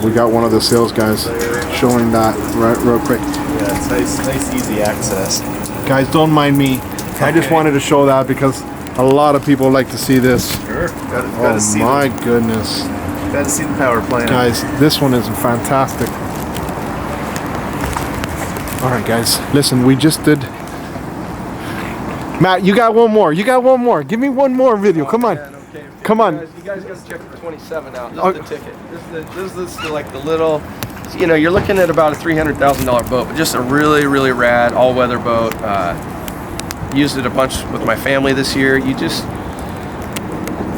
we got one of the sales guys showing that real quick. Yeah, it's nice, easy access. Guys, don't mind me. I just wanted to show that because a lot of people like to see this. Sure. Oh my goodness. Got to see the power plant. Guys, this one is fantastic. All right, guys, listen, we just did. Matt, you got one more. You got one more. Give me one more video. Come on. Man, okay. Come on. You guys got to check the 27 out. This is the ticket. This is like the little, you know, you're looking at about a $300,000 boat, but just a really, really rad all-weather boat. Used it a bunch with my family this year.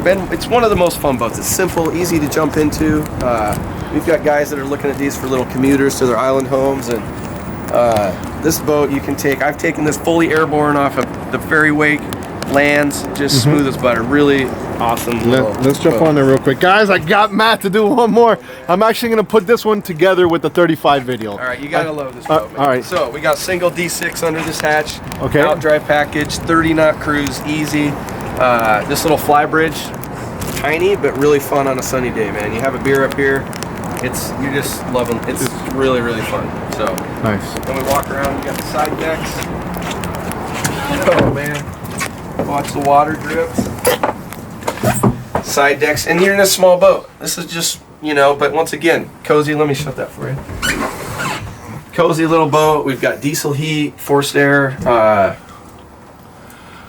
It's one of the most fun boats. It's simple, easy to jump into. We've got guys that are looking at these for little commuters to their island homes, and this boat you can take. I've taken this fully airborne off of the ferry wake, lands just smooth as butter. Really awesome. Let's jump on there real quick, guys. I got Matt to do one more. I'm actually gonna put this one together with the 35 video. All right, you gotta load this boat, man. All right. So we got single D6 under this hatch. Okay. Out drive package, 30-knot cruise, easy. This little fly bridge, tiny but really fun on a sunny day, man. You have a beer up here. You're just loving. It's really, really fun. So nice. Then we walk around. We got the side decks. Oh man, watch the water drips. Side decks, and you're in a small boat. This is just, you know, but once again, cozy. Let me shut that for you. Cozy little boat. We've got diesel heat, forced air.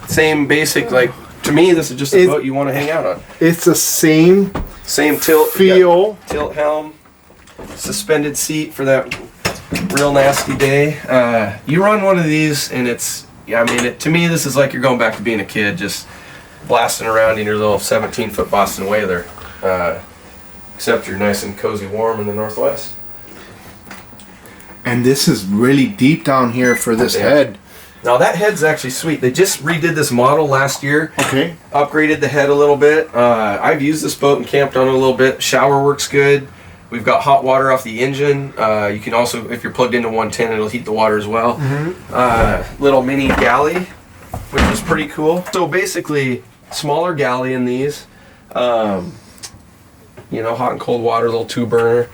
Same basic, like, to me, this is just a boat you want to hang out on. It's the same tilt feel. Tilt helm, suspended seat for that real nasty day. You run one of these, and it's, I mean, to me, this is like you're going back to being a kid, just blasting around in your little 17-foot Boston Whaler. Except you're nice and cozy warm in the Northwest. And this is really deep down here for this head. Now that head's actually sweet. They just redid this model last year. Okay. Upgraded the head a little bit. I've used this boat and camped on it a little bit. Shower works good. We've got hot water off the engine. You can also, if you're plugged into 110, it'll heat the water as well. Little mini galley, which is pretty cool. So basically, smaller galley in these. You know, hot and cold water, little 2-burner.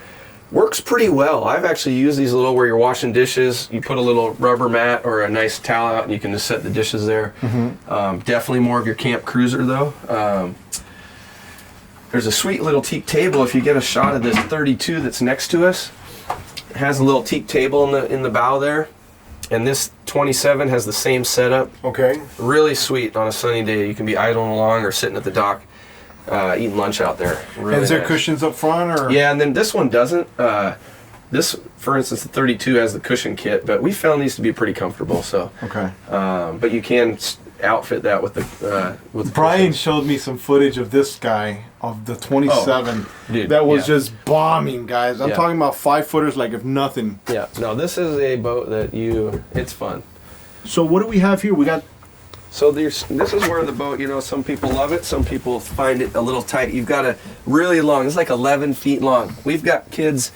Works pretty well. I've actually used these little where you're washing dishes. You put a little rubber mat or a nice towel out and you can just set the dishes there. Definitely more of your camp cruiser though. There's a sweet little teak table. If you get a shot of this 32 that's next to us, it has a little teak table in the bow there. And this 27 has the same setup. Okay. Really sweet on a sunny day. You can be idling along or sitting at the dock. Eating lunch out there. Really is there nice. cushions up front, or? Yeah, and then this one doesn't. This, for instance, the 32 has the cushion kit, but we found these to be pretty comfortable. So okay. But you can outfit that with the Brian showed me some footage of this guy of the 27 dude, that was just bombing, guys. I'm talking about 5-footers like if nothing. Yeah. No, this is a boat that it's fun. So what do we have here? We got. So this is where the boat, you know, some people love it, some people find it a little tight. You've got a really long, it's like 11 feet long. We've got kids,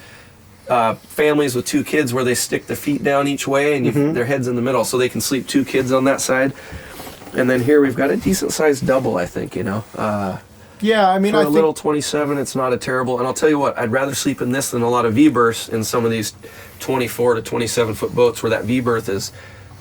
families with 2 kids where they stick the feet down each way and their head's in the middle so they can sleep 2 kids on that side. And then here we've got a decent sized double, I think, you know. Yeah, I mean, for a little 27, it's not a terrible, and I'll tell you what, I'd rather sleep in this than a lot of V-berths in some of these 24 to 27 foot boats where that V-berth is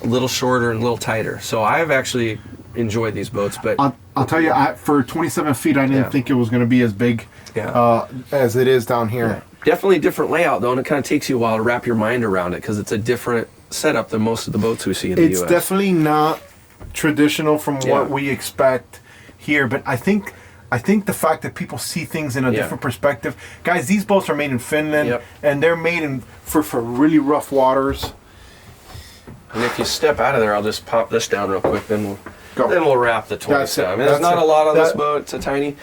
a little shorter and a little tighter. So I've actually enjoyed these boats, but I'll tell you, for 27 feet, I didn't think it was going to be as big as it is down here. Yeah. Definitely a different layout though, and it kind of takes you a while to wrap your mind around it because it's a different setup than most of the boats we see in the U.S. It's definitely not traditional from what we expect here, but I think the fact that people see things in a different perspective, guys. These boats are made in Finland, and they're made for really rough waters. And if you step out of there, I'll just pop this down real quick, then we'll wrap the 27. I mean, there's not a lot on this boat. It's a tiny.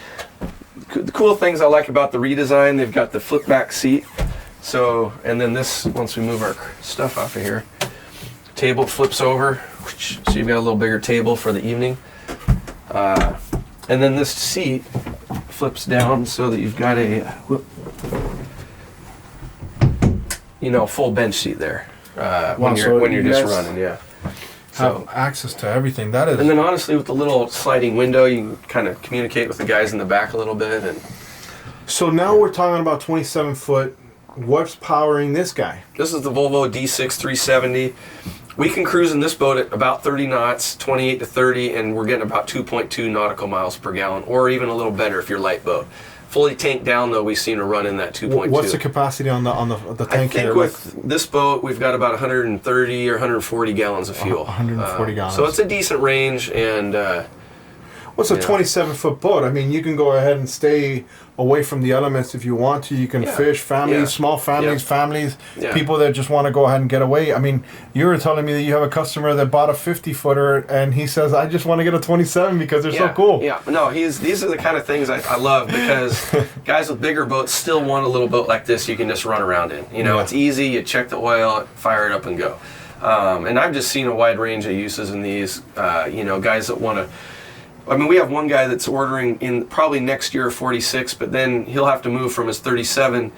The cool things I like about the redesign, they've got the flip back seat. So, and then this, once we move our stuff off of here, table flips over. So you've got a little bigger table for the evening. And then this seat flips down so that you've got a, full bench seat there. When you're just running, have access to everything. That is. And then honestly, with the little sliding window, you can kind of communicate with the guys in the back a little bit. And so now we're talking about 27 foot what's powering this guy? This is the Volvo D6 370. We can cruise in this boat at about 30 knots, 28 to 30, and we're getting about 2.2 nautical miles per gallon, or even a little better if you're light boat. Fully tanked down, though, we've seen a run in that 2.2. What's the capacity on the tank here? I think with this boat, we've got about 130 or 140 gallons of fuel. 140 gallons. So it's a decent range, and... What's a 27-foot boat? I mean, you can go ahead and stay away from the elements if you want to. You can fish, families, small families, people that just want to go ahead and get away. I mean, you were telling me that you have a customer that bought a 50-footer, and he says, I just want to get a 27 because they're so cool. Yeah, no, these are the kind of things I love, because guys with bigger boats still want a little boat like this you can just run around in. You know, it's easy, you check the oil, fire it up and go. And I've just seen a wide range of uses in these, you know, guys that want to... I mean, we have one guy that's ordering in probably next year a 46, but then he'll have to move from his 37.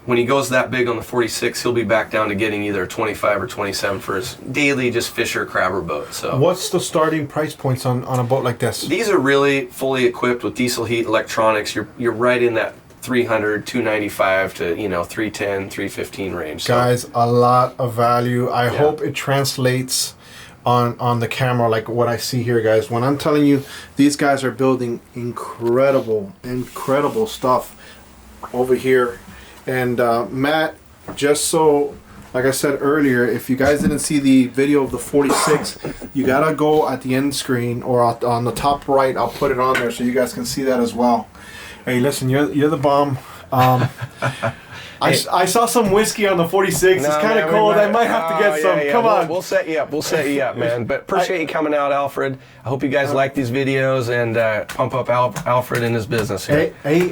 When he goes that big on the 46, he'll be back down to getting either a 25 or 27 for his daily just fisher crabber boat. So, what's the starting price points on a boat like this? These are really fully equipped with diesel heat, electronics. You're right in that 300, 295 to 310, 315 range. Guys, so, a lot of value. I hope it translates on the camera like what I see here, guys. When I'm telling you, these guys are building incredible stuff over here. And Matt, just so, like I said earlier, if you guys didn't see the video of the 46, you gotta go at the end screen or on the top right. I'll put it on there so you guys can see that as well. Hey, listen, you're the bomb. I saw some whiskey on the 46. It's kind of cold. I might have to get some. Come on. We'll set you up. We'll set you up, man. But appreciate you coming out, Alfred. I hope you guys like these videos and pump up Alfred in his business here. Hey,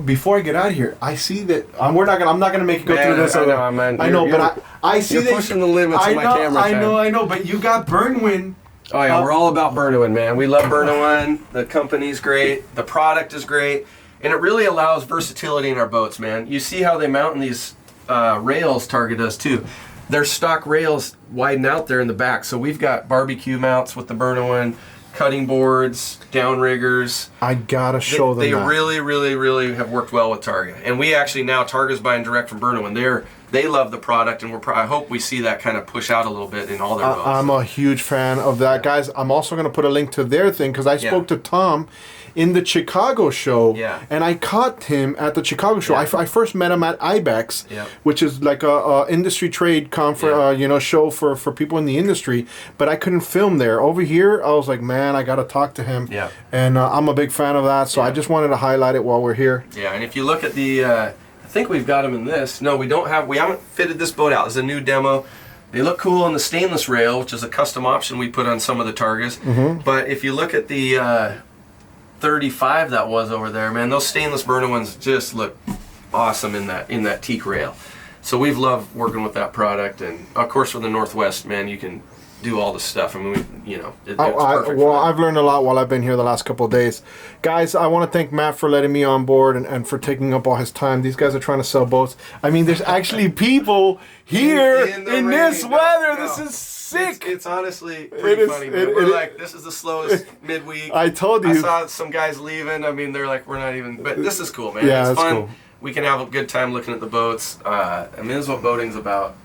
before I get out of here, I see that I'm not gonna make you go through this. I know, man. I know, but I see that you're pushing the limits of my camera. I know, but you got Burnwin. Oh yeah, we're all about Burnwin, man. We love Burnwin. The company's great. The product is great. And it really allows versatility in our boats, man. You see how they mount in these rails, Targa does too. Their stock rails widen out there in the back. So we've got barbecue mounts with the Burnwin, cutting boards, downriggers. I gotta show them They that. really have worked well with Targa. And we actually now, Targa's buying direct from Burnwin. They love the product, and I hope we see that kind of push out a little bit in all their boats. I'm a huge fan of that, guys. I'm also going to put a link to their thing because I spoke to Tom in the Chicago show, and I caught him at the Chicago show. I first met him at IBEX, which is like a industry trade conference, show for people in the industry. But I couldn't film there. Over here, I was like, man, I got to talk to him. Yeah. And I'm a big fan of that, so I just wanted to highlight it while we're here. Yeah, and if you look at the, I think we've got them in this. No, we haven't fitted this boat out. It's a new demo. They look cool on the stainless rail, which is a custom option we put on some of the Targas. Mm-hmm. But if you look at the 35 that was over there, man, those stainless burner ones just look awesome in that teak rail. So we've loved working with that product, and of course for the Northwest, man, you can do all the stuff. I mean, it's perfect. I've learned a lot while I've been here the last couple of days. Guys, I want to thank Matt for letting me on board and for taking up all his time. These guys are trying to sell boats. I mean, there's actually people here in this weather. No. This is sick. It's honestly pretty funny. We're like, this is the slowest midweek. I told you. I saw some guys leaving. I mean, they're like, we're not even, but this is cool, man. Yeah, it's fun. Cool. We can have a good time looking at the boats. I mean, this is what boating's about.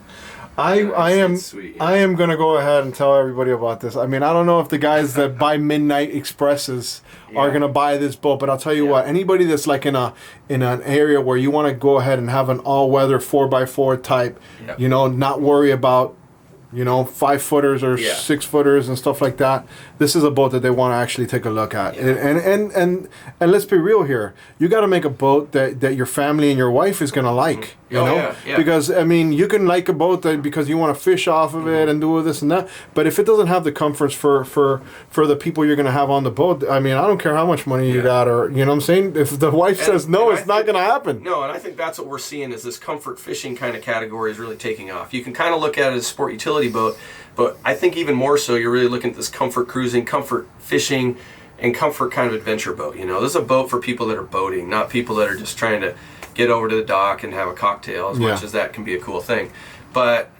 I am gonna go ahead and tell everybody about this. I mean, I don't know if the guys that buy Midnight Expresses are gonna buy this boat, but I'll tell you what. Anybody that's like in an area where you want to go ahead and have an all-weather 4x4 type, not worry about 5-footers or 6-footers and stuff like that. This is a boat that they want to actually take a look at. And let's be real here. You got to make a boat that your family and your wife is going to like. Because I mean, you can like a boat because you want to fish off of it and do this and that. But if it doesn't have the comforts for the people you're going to have on the boat, I mean, I don't care how much money you got, or what I'm saying. If the wife says no, it's not going to happen. No, and I think that's what we're seeing is this comfort fishing kind of category is really taking off. You can kind of look at it as a sport utility boat, but I think even more so, you're really looking at this comfort cruising, comfort fishing, and comfort kind of adventure boat. This is a boat for people that are boating, not people that are just trying to get over to the dock and have a cocktail, as much as that can be a cool thing. But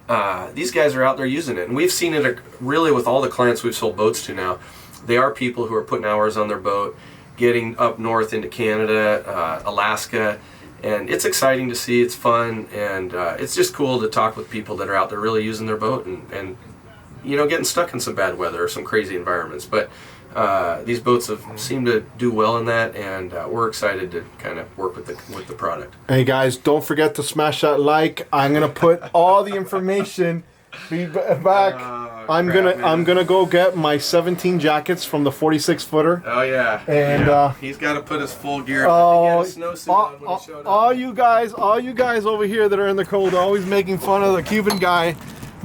these guys are out there using it, and we've seen it really with all the clients we've sold boats to now. They are people who are putting hours on their boat, getting up north into Canada, Alaska, And it's exciting to see. It's fun, and it's just cool to talk with people that are out there really using their boat and you know, getting stuck in some bad weather or some crazy environments. But these boats have seemed to do well in that, and we're excited to kind of work with the product. Hey guys, don't forget to smash that like. I'm gonna put all the information back. I'm gonna go get my 17 jackets from the 46 footer. Oh yeah, and he's got to put his full gear. He had a snowsuit on when he showed up. All you guys over here that are in the cold, always making fun of the Cuban guy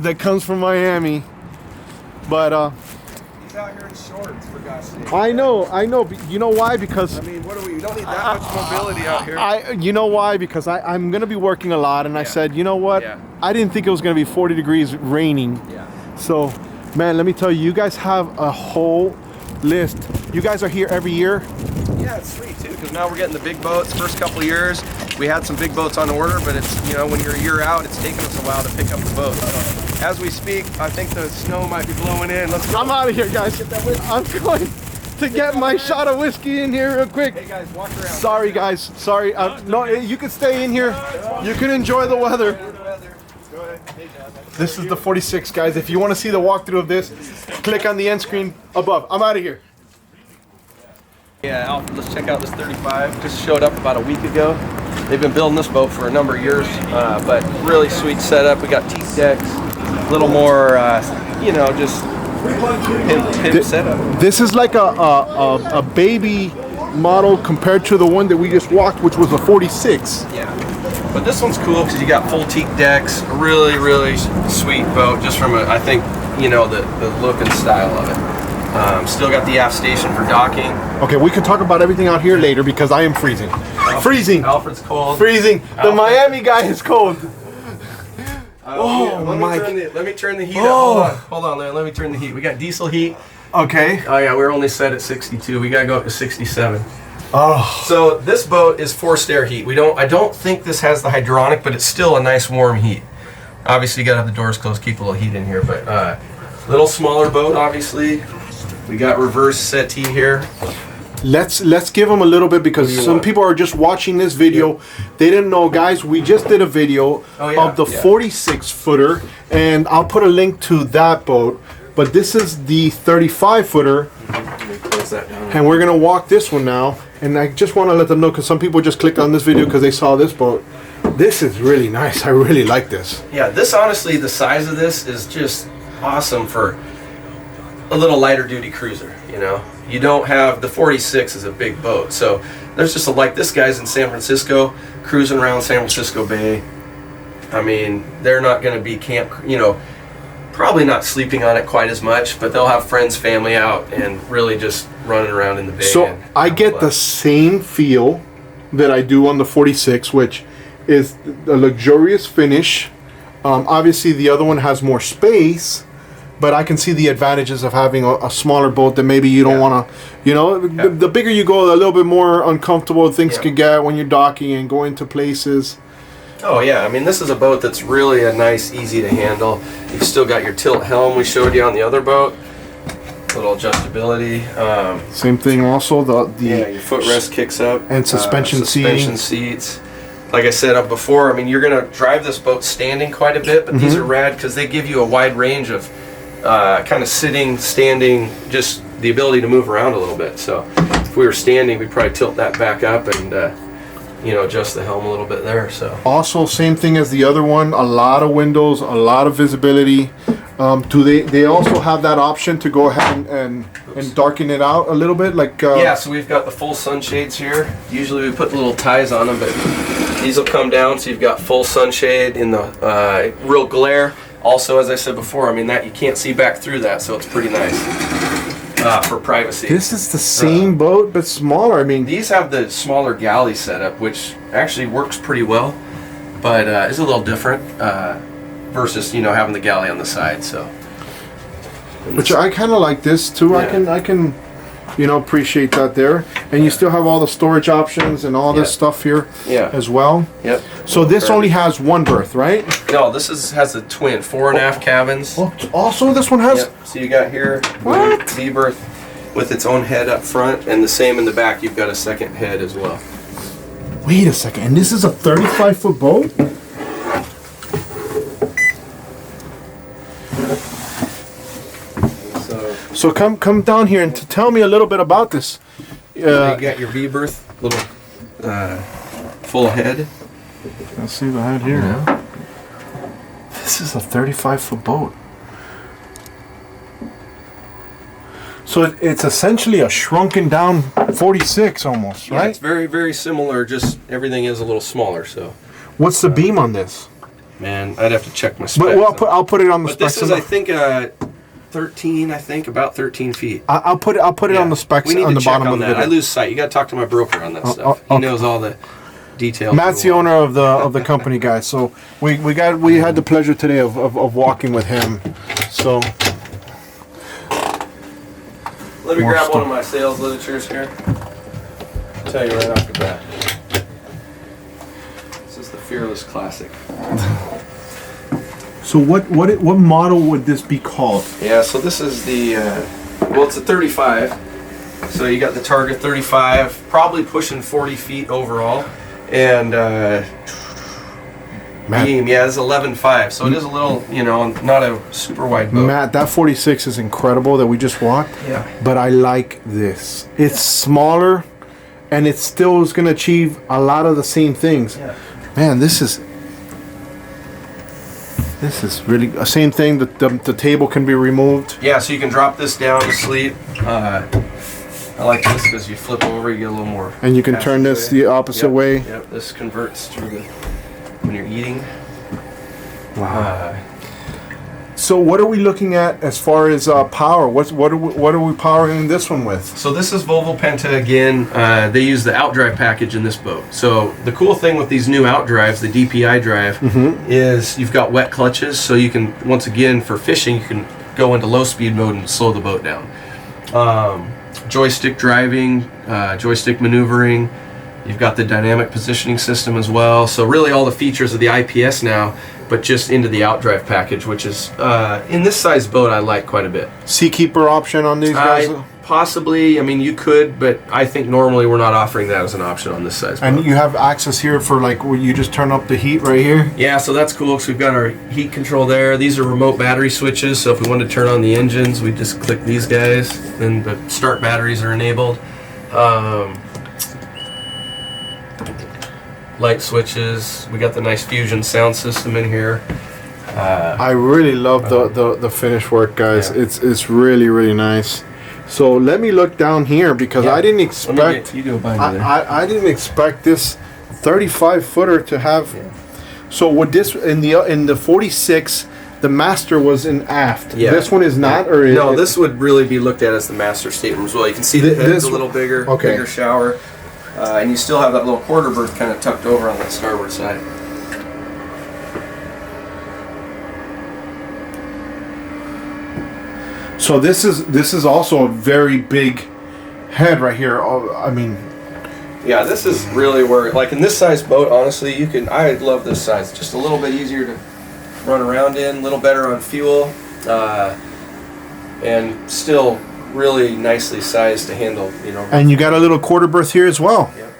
that comes from Miami, but he's out here in shorts, for gosh sake. I know. But you know why? Because I mean, we don't need that much mobility out here. You know why? Because I'm gonna be working a lot, and I said, you know what? I didn't think it was gonna be 40 degrees raining. So, man, let me tell you, you guys have a whole list. You guys are here every year? Yeah, it's sweet too, because now we're getting the big boats. First couple of years, we had some big boats on order, but it's, you know, when you're a year out, it's taking us a while to pick up the boat. So, as we speak, I think the snow might be blowing in. Let's go. I'm out of here, guys. I'm going to get my shot of whiskey in here real quick. Hey guys, walk around. Sorry, guys. Sorry. No, you can stay in here. You can enjoy the weather. This is the 46, guys. If you want to see the walkthrough of this, click on the end screen above. I'm out of here. Yeah, Alfred, let's check out this 35. Just showed up about a week ago. They've been building this boat for a number of years, but really sweet setup. We got teak decks, a little more, you know, just pimp setup. This is like a baby model compared to the one that we just walked, which was a 46. Yeah. But this one's cool because you got full teak decks, really, really sweet boat, just from I think, you know, the look and style of it. Still got the aft station for docking. Okay, we can talk about everything out here later because I am freezing. Freezing. Alfred's cold. Freezing. The Miami guy is cold. Let me turn the heat up. Hold on, let me turn the heat. We got diesel heat. Okay. Oh yeah, we're only set at 62. We gotta go up to 67. Oh. So this boat is forced air heat. I don't think this has the hydronic, but it's still a nice warm heat. Obviously, you gotta have the doors closed, keep a little heat in here. But little smaller boat, obviously. We got reverse settee here. Let's give them a little bit because some people are just watching this video. They didn't know, guys. We just did a video of the 46 footer, and I'll put a link to that boat. But this is the 35 footer, and we're gonna walk this one now. And I just want to let them know because some people just clicked on this video because they saw this boat. This is really nice. I really like this. Yeah, this honestly, the size of this is just awesome for a little lighter duty cruiser. You know, you don't have the 46 is a big boat, so there's just like this guy's in San Francisco cruising around San Francisco Bay. I mean, they're not going to be probably not sleeping on it quite as much, but they'll have friends, family out, and really just running around in the bay. So I get the same feel that I do on the 46, which is a luxurious finish. Obviously, the other one has more space, but I can see the advantages of having a smaller boat that maybe you don't want to, you know, the bigger you go, a little bit more uncomfortable things can get when you're docking and going to places. Oh yeah, I mean, this is a boat that's really a nice, easy to handle. You've still got your tilt helm we showed you on the other boat. Little adjustability. Same thing also, your footrest kicks up. And suspension seats. Like I said up before, I mean, you're going to drive this boat standing quite a bit, but these are rad because they give you a wide range of kind of sitting, standing, just the ability to move around a little bit. So if we were standing, we'd probably tilt that back up and adjust the helm a little bit there. So also same thing as the other one, a lot of windows, a lot of visibility. Do they also have that option to go ahead and darken it out a little bit, like yeah, so we've got the full sunshades here. Usually we put little ties on them, but these will come down, so you've got full sunshade in the real glare. Also, as I said before, I mean, that you can't see back through that, so it's pretty nice for privacy. This is the same boat but smaller. I mean, these have the smaller galley setup, which actually works pretty well, but it's a little different versus having the galley on the side. So, which I kind of like this too. Yeah. I can appreciate that there, and you still have all the storage options and all this stuff here as well. Yep. So this only has one berth, right? No, this has a twin, fore and aft cabins. Oh, also this one has. Yep. So you got here B berth with its own head up front, and the same in the back. You've got a second head as well. Wait a second, and this is a 35-foot boat? So come down here and tell me a little bit about this. You got your V-berth, little full head. Let's see the head here. Yeah. This is a 35-foot boat. So it's essentially a shrunken down 46 almost, right? Yeah, it's very, very similar, just everything is a little smaller. So, what's the beam on this? Man, I'd have to check my specs. But well, I'll put it on the specs. But this is, I think, 13. I think about 13 feet. I'll put it on the specs on the bottom of the video. I lose sight. You got to talk to my broker on that stuff. He knows all the details. Matt's the owner of the company, guys. So we had the pleasure today of walking with him. So. Let me grab one of my sales literatures here. I'll tell you right off the bat. This is the Fearless Classic. So what model would this be called? Yeah, so this is the, well, it's a 35. So you got the Targa 35, probably pushing 40 feet overall. And beam, yeah, it's 11.5. So it is a little, not a super wide boat. Matt, that 46 is incredible that we just walked. Yeah. But I like this. It's smaller, and it still is going to achieve a lot of the same things. Yeah. Man, this is really the same thing. The table can be removed. Yeah, so you can drop this down to sleep. I like this because you flip over, you get a little more. And you can turn this the opposite way. Yep, this converts to when you're eating. Wow. So what are we looking at as far as power? What are we powering this one with? So this is Volvo Penta again. They use the outdrive package in this boat. So the cool thing with these new outdrives, the DPI drive, is you've got wet clutches. So you can, once again, for fishing, you can go into low speed mode and slow the boat down. Joystick driving, joystick maneuvering. You've got the dynamic positioning system as well. So really all the features of the IPS now, but just into the outdrive package, which is, in this size boat, I like quite a bit. Seakeeper option on these guys? Possibly. I mean, you could, but I think normally we're not offering that as an option on this size boat. And you have access here for like where you just turn up the heat right here? Yeah, so that's cool because we've got our heat control there. These are remote battery switches, so if we wanted to turn on the engines, we just click these guys, then the start batteries are enabled. Light switches. We got the nice Fusion sound system in here. I really love the finish work, guys. Yeah. It's really, really nice. So let me look down here because I didn't expect I didn't expect this 35-footer to have. Yeah. So would this in the 46, the master was in aft. Yeah. This one is not, or no? This would really be looked at as the master stateroom as well. You can see the head's a little bigger, bigger shower. And you still have that little quarter berth kind of tucked over on that starboard side. So this is also a very big head right here. I mean, yeah, this is really where, like in this size boat, honestly, you can. I love this size. Just a little bit easier to run around in, a little better on fuel, and still really nicely sized to handle, And you got a little quarter berth here as well. Yeah.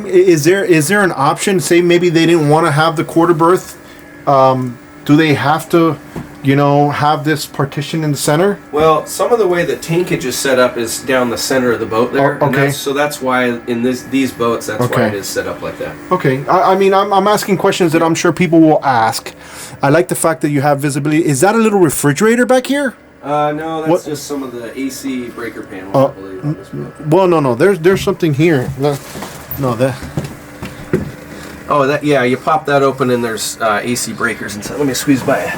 Is there an option? Say maybe they didn't want to have the quarter berth. Do they have to, have this partition in the center? Well, some of the way the tankage is set up is down the center of the boat there. Oh, okay. So that's why in these boats, that's why it is set up like that. Okay. I mean, I'm asking questions that I'm sure people will ask. I like the fact that you have visibility. Is that a little refrigerator back here? No, that's just some of the AC breaker panels, I believe, on this boat. Well, no. There's something here. No, that. Oh, that, yeah, you pop that open and there's AC breakers inside. Let me squeeze by it.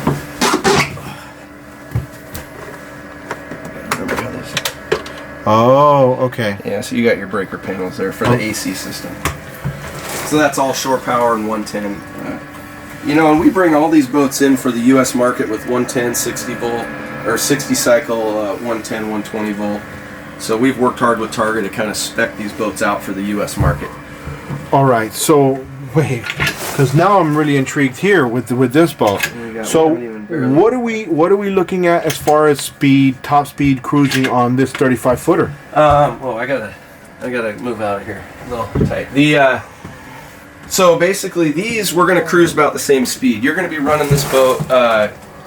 Oh, okay. Yeah, so you got your breaker panels there for the AC system. So that's all shore power and 110. And we bring all these boats in for the U.S. market with 110, 60 volt, or 60 cycle, 110, 120 volt. So we've worked hard with Targa to kind of spec these boats out for the U.S. market. All right, so wait, because now I'm really intrigued here with this boat. So what are we looking at as far as speed, top speed cruising on this 35-footer? Well, I gotta move out of here. A little tight. So basically these, we're going to cruise about the same speed. You're going to be running this boat,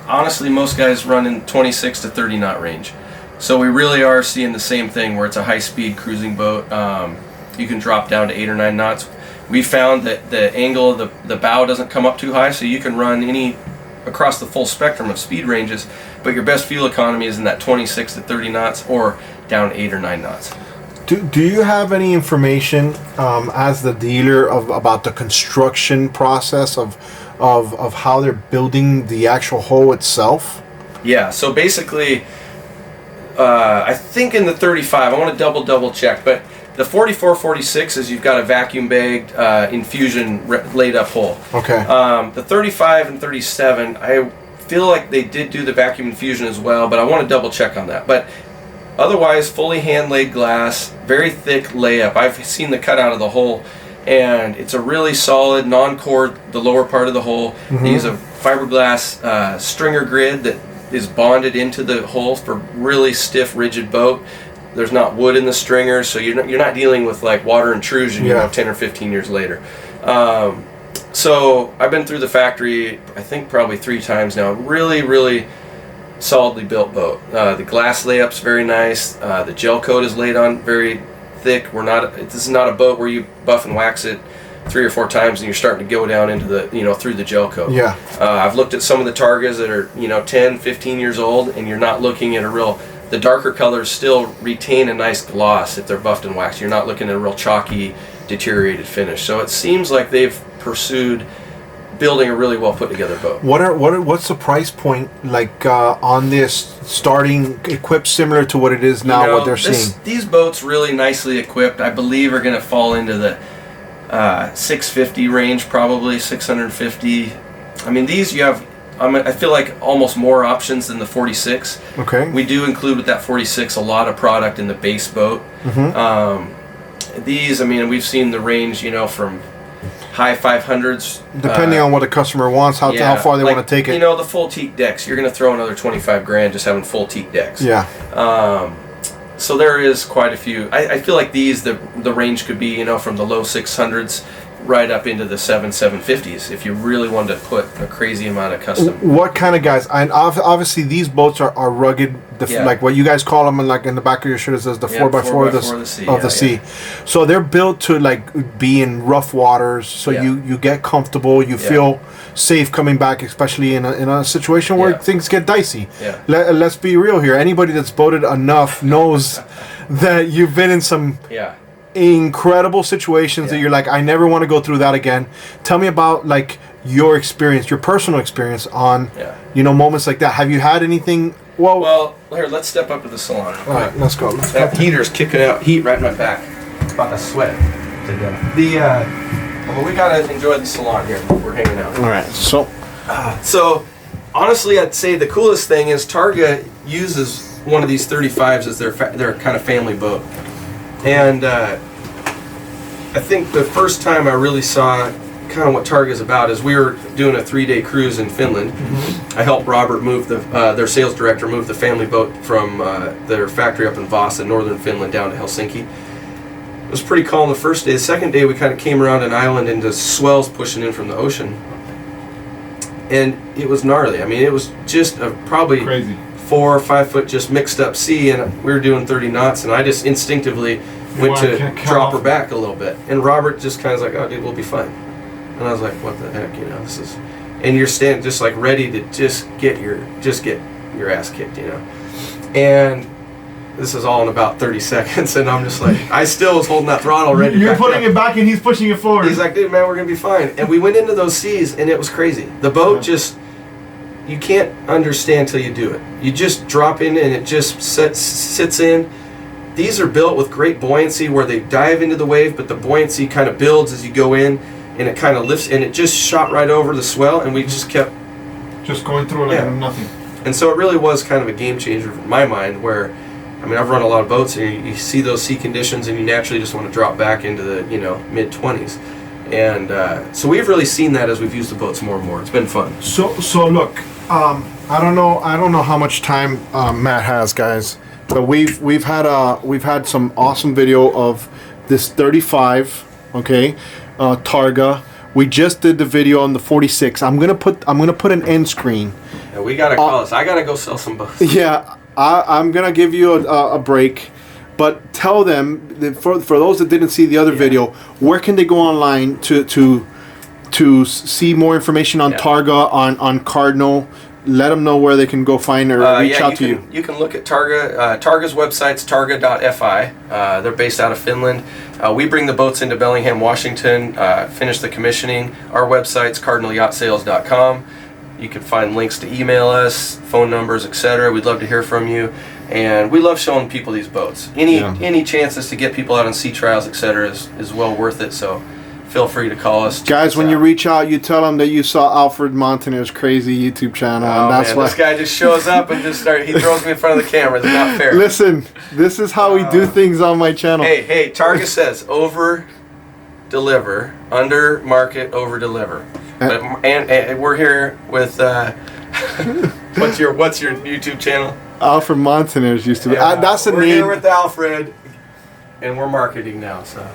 honestly most guys run in 26 to 30 knot range. So we really are seeing the same thing where it's a high speed cruising boat. You can drop down to 8 or 9 knots. We found that the angle of the bow doesn't come up too high, so you can run across the full spectrum of speed ranges, but your best fuel economy is in that 26 to 30 knots or down 8 or 9 knots. Do you have any information as the dealer about the construction process of how they're building the actual hull itself? Yeah, so basically, I think in the 35, I want to double check, but the 44-46 is you've got a vacuum bagged infusion laid up hull. Okay. The 35 and 37, I feel like they did do the vacuum infusion as well, but I want to double check on that. But otherwise, fully hand laid glass, very thick layup. I've seen the cutout of the hull, and it's a really solid non-core, the lower part of the hull. Mm-hmm. They use a fiberglass stringer grid that is bonded into the hull for really stiff, rigid boat. There's not wood in the stringer, so you're not dealing with like water intrusion, you know, 10 or 15 years later. So I've been through the factory, I think probably 3 times now. Really solidly built boat. The glass layup's very nice. The gel coat is laid on very thick. This is not a boat where you buff and wax it 3 or 4 times and you're starting to go down into the, through the gel coat. Yeah. I've looked at some of the Targas that are, 10, 15 years old, and you're not looking at the darker colors still retain a nice gloss if they're buffed and waxed. You're not looking at a real chalky, deteriorated finish. So it seems like they've pursued building a really well put together boat. What's the price point like on this starting equipped similar to what it is now? What they're seeing? These boats really nicely equipped, I believe, are going to fall into the 650 range, probably 650. I mean, these you have. I feel like almost more options than the 46. Okay. We do include with that 46 a lot of product in the base boat. Mm-hmm. These, I mean, we've seen the range, from high 500s. Depending on what the customer wants, how far they want to take it. The full teak decks, you're going to throw another 25 grand just having full teak decks. Yeah. So there is quite a few. I feel like these, the range could be, from the low 600s right up into the 750s if you really wanted to put a crazy amount of custom. What kind of guys? And obviously these boats are rugged, like what you guys call them, and like in the back of your shirt it says the 4x4 of the sea. So they're built to like be in rough waters, so you get comfortable, you feel safe coming back, especially in a situation where things get dicey. Let's be real here. Anybody that's boated enough knows that you've been in some incredible situations that you're like, I never want to go through that again. Tell me about like your experience, your personal experience on moments like that. Have you had anything? Well, here, let's step up to the salon. All right, let's go. That heater's kicking out heat right in my back. I'm about to sweat. Well, we gotta enjoy the salon here. We're hanging out. All right, so honestly, I'd say the coolest thing is Targa uses one of these 35s as their kind of family boat. And I think the first time I really saw kind of what Targa's about is we were doing a 3-day cruise in Finland. Mm-hmm. I helped Robert move their sales director move the family boat from their factory up in Vasa, northern Finland, down to Helsinki. It was pretty calm the first day. The second day we kind of came around an island into swells pushing in from the ocean. And it was gnarly. I mean, it was just probably crazy. 4 or 5 foot just mixed up sea, and we were doing 30 knots, and I just instinctively went to drop her back a little bit. And Robert just kind of like, oh dude, we'll be fine. And I was like, what the heck, this is, and you're standing just like ready to just get your ass kicked, And this is all in about 30 seconds, and I'm just like, I still was holding that throttle ready. You're putting it back, and he's pushing it forward. He's like, dude, man, we're gonna be fine. And we went into those seas, and it was crazy. The boat you can't understand till you do it. You just drop in, and it just sits in. These are built with great buoyancy, where they dive into the wave, but the buoyancy kind of builds as you go in, and it kind of lifts, and it just shot right over the swell, and we just kept going through it like nothing. And so it really was kind of a game changer in my mind, where, I mean, I've run a lot of boats, and you see those sea conditions, and you naturally just want to drop back into the mid-20s. And so we've really seen that as we've used the boats more and more. It's been fun. So look, I don't know how much time Matt has, guys, but we've had some awesome video of this 35, okay, Targa. We just did the video on the 46. I'm gonna put an end screen. Yeah, we gotta call us. I gotta go sell some boats. Yeah, I'm gonna give you a break, but tell them that for those that didn't see the other video, where can they go online to see more information on Targa, on Cardinal? Let them know where they can go find or reach out to you. You can look at Targa. Targa's website's targa.fi. They're based out of Finland. We bring the boats into Bellingham, Washington, finish the commissioning. Our website's cardinalyachtSales.com. You can find links to email us, phone numbers, etc. We'd love to hear from you. And we love showing people these boats. Any chances to get people out on sea trials, etc. is well worth it. So feel free to call us. Guys, when you reach out, you tell them that you saw Alfred Montaner's crazy YouTube channel. Oh, and that's why this guy just shows up and he throws me in front of the camera. It's not fair. Listen, this is how we do things on my channel. Hey, Targa says over deliver, under market, over deliver. And we're here with what's your YouTube channel? Alfred Montaner's used to be. That's the name. We're here with Alfred, and we're marketing now. So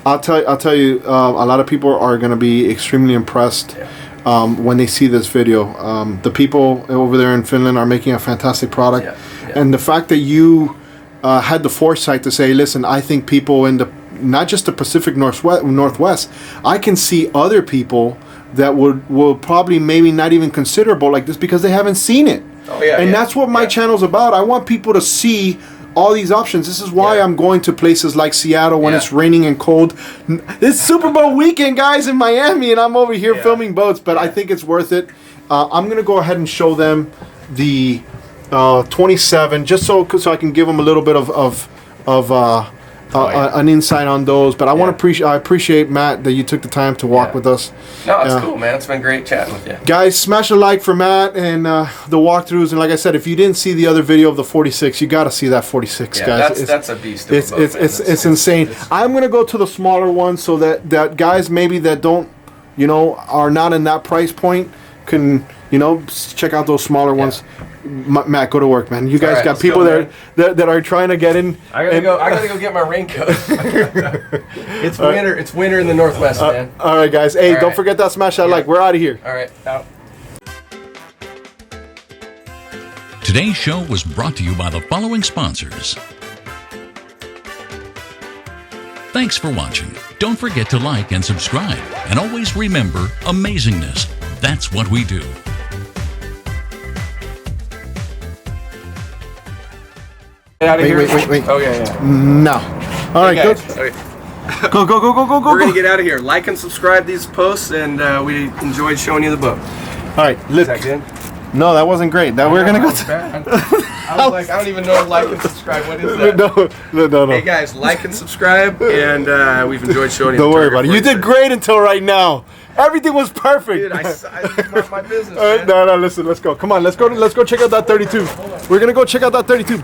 I'll tell you, a lot of people are going to be extremely impressed when they see this video. The people over there in Finland are making a fantastic product, and the fact that you had the foresight to say, "Listen, I think people in not just the Pacific Northwest, I can see other people that will probably maybe not even consider a boat like this because they haven't seen it." And that's what my channel's about. I want people to see all these options. This is why I'm going to places like Seattle when it's raining and cold. It's Super Bowl weekend, guys, in Miami, and I'm over here filming boats, but I think it's worth it. I'm going to go ahead and show them the 27, just so I can give them a little bit of an insight on those. But I appreciate, Matt, that you took the time to walk with us. No, it's cool, man. It's been great chatting with you. Guys, smash a like for Matt and the walkthroughs. And like I said, if you didn't see the other video of the 46, you got to see that 46, guys. That's a beast. It's insane. I'm gonna go to the smaller ones so that guys maybe that don't, are not in that price point can, check out those smaller ones. Matt, go to work, man. You guys got people that are trying to get in. I gotta go get my raincoat. It's winter. It's winter in the Northwest, man. All right, guys. Hey, don't forget that smash that like. We're out of here. All right, out. Today's show was brought to you by the following sponsors. Thanks for watching. Don't forget to like and subscribe. And always remember, amazingness. That's what we do. Out of here. Wait. Oh, yeah. No. All right, guys, go. Go. We're going to get out of here. Like and subscribe these posts, and we enjoyed showing you the boat. All right, look. Is that good? No, that wasn't great. Now we're going to go. I was like, I don't even know like and subscribe. What is that? No. Hey, guys, like and subscribe, and we've enjoyed showing you the boat. Don't worry about it. You did great until right now. Everything was perfect. Dude, I my business, man. No, listen, let's go. Come on, let's go check out that 32. We're going to go check out that 32.